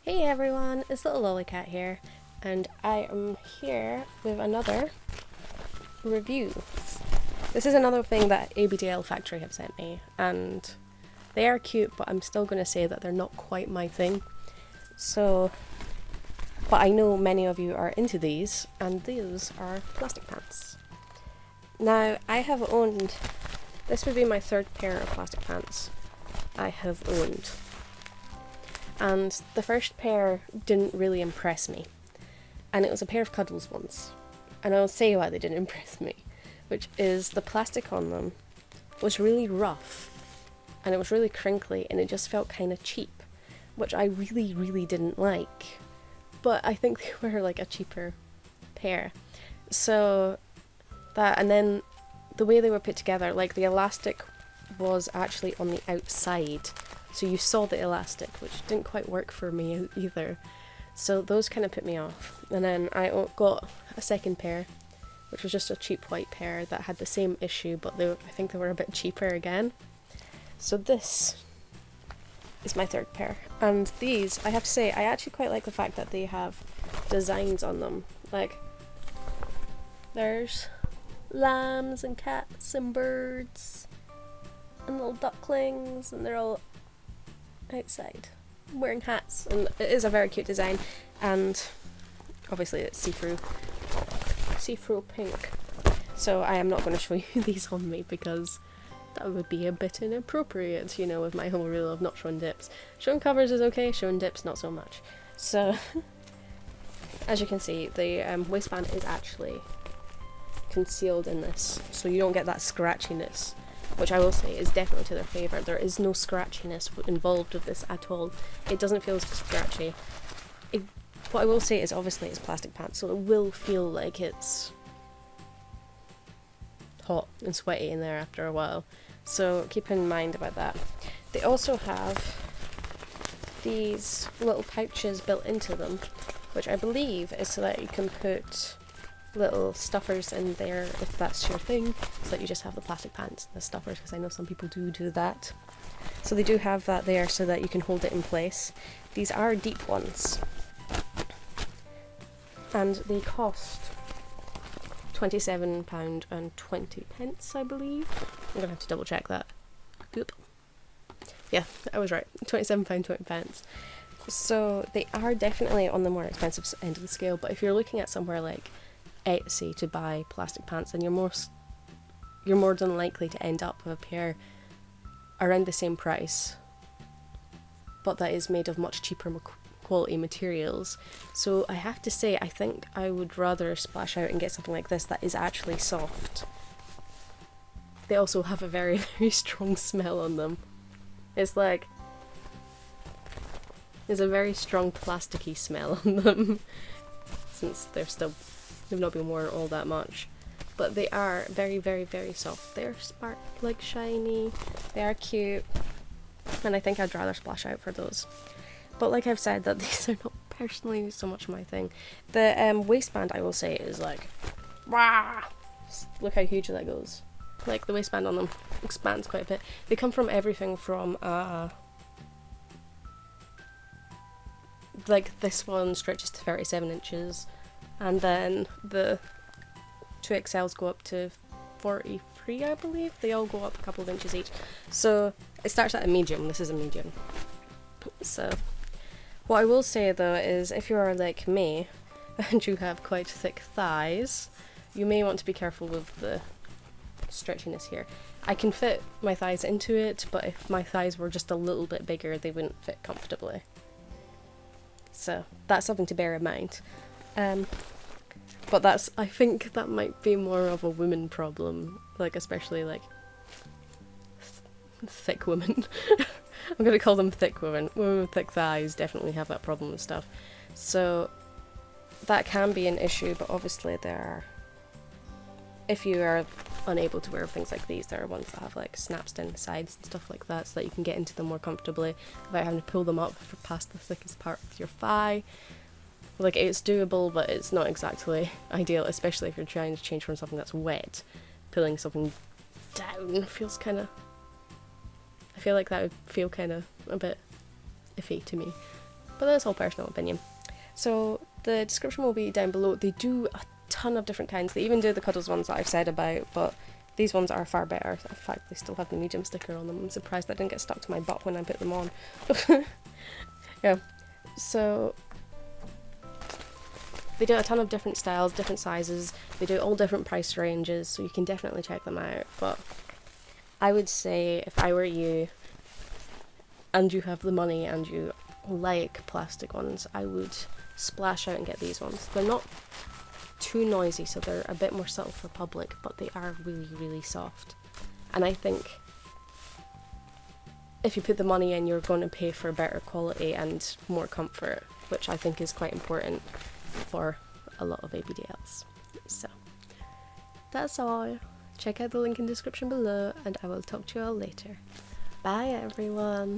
Hey everyone, it's Little Lollycat here, and I am here with another review. This is another thing that ABDL Factory have sent me, and they are cute, but I'm still going to say that they're not quite my thing. So, but I know many of you are into these, and these are plastic pants. Now, I have owned, this would be my third pair of plastic pants I have owned. And the first pair didn't really impress me. And it was a pair of Cuddles ones. And I'll say why they didn't impress me, which is the plastic on them was really rough and it was really crinkly and it just felt kind of cheap, which I really didn't like. But I think they were like a cheaper pair. So that, and then the way they were put together, like the elastic was actually on the outside. So you saw the elastic, which didn't quite work for me either. So those kind of put me off. And then I got a second pair, which was just a cheap white pair that had the same issue, but I think they were a bit cheaper again. So this is my third pair. And these, I have to say, I actually quite like the fact that they have designs on them. Like, there's lambs and cats and birds and little ducklings, and they're all outside wearing hats, and it is a very cute design, and obviously it's see-through pink, so I am not going to show you these on me because that would be a bit inappropriate, you know, with my whole rule of not showing dips. Showing covers is okay, showing dips not so much. So as you can see, the waistband is actually concealed in this, so you don't get that scratchiness, which I will say is definitely to their favour. There is no scratchiness involved with this at all. It doesn't feel scratchy. What I will say is obviously it's plastic pants, so it will feel like it's hot and sweaty in there after a while. So keep in mind about that. They also have these little pouches built into them, which I believe is so that you can put little stuffers in there if that's your thing, so that you just have the plastic pants and the stuffers, because I know some people do that. So they do have that there so that you can hold it in place. These are deep ones, and they cost £27.20, I believe. I'm gonna have to double check that. Oop. Yeah, I was right. £27.20. So they are definitely on the more expensive end of the scale, but if you're looking at somewhere like Etsy to buy plastic pants, then you're more than likely to end up with a pair around the same price, but that is made of much cheaper quality materials. So I have to say, I think I would rather splash out and get something like this that is actually soft. They also have a very strong smell on them. It's like, there's a very strong plasticky smell on them since they've not been worn all that much, but they are very soft. They're like shiny, they are cute, and I think I'd rather splash out for those. But like I've said, that these are not personally so much my thing. The waistband, I will say, is like, wow, look how huge that goes. Like, the waistband on them expands quite a bit. They come from everything from like this one stretches to 37 inches, and then the 2XLs go up to 43, I believe. They all go up a couple of inches each. So it starts at a medium. This is a medium. So what I will say though is, if you are like me and you have quite thick thighs, you may want to be careful with the stretchiness here. I can fit my thighs into it, but if my thighs were just a little bit bigger, they wouldn't fit comfortably. So that's something to bear in mind. But I think that might be more of a women problem, like especially like thick women. I'm gonna call them thick women. Women with thick thighs definitely have that problem and stuff. So that can be an issue, but obviously if you are unable to wear things like these, there are ones that have like snaps down the sides and stuff like that, so that you can get into them more comfortably without having to pull them up past the thickest part of your thigh. Like, it's doable, but it's not exactly ideal, especially if you're trying to change from something that's wet. Pulling something down feels kind of, I feel like that would feel kind of a bit iffy to me. but that's all personal opinion. So the description will be down below. They do a ton of different kinds. They even do the Cuddles ones that I've said about, but these ones are far better. In fact, they still have the medium sticker on them. I'm surprised that didn't get stuck to my butt when I put them on. Yeah, so they do a ton of different styles, different sizes. They do all different price ranges, so you can definitely check them out. But I would say if I were you and you have the money and you like plastic ones, I would splash out and get these ones. They're not too noisy, so they're a bit more subtle for public, but they are really, really soft. And I think if you put the money in, you're going to pay for better quality and more comfort, which I think is quite important for a lot of ABDLs. So that's all. Check out the link in the description below, and I will talk to you all later. Bye everyone!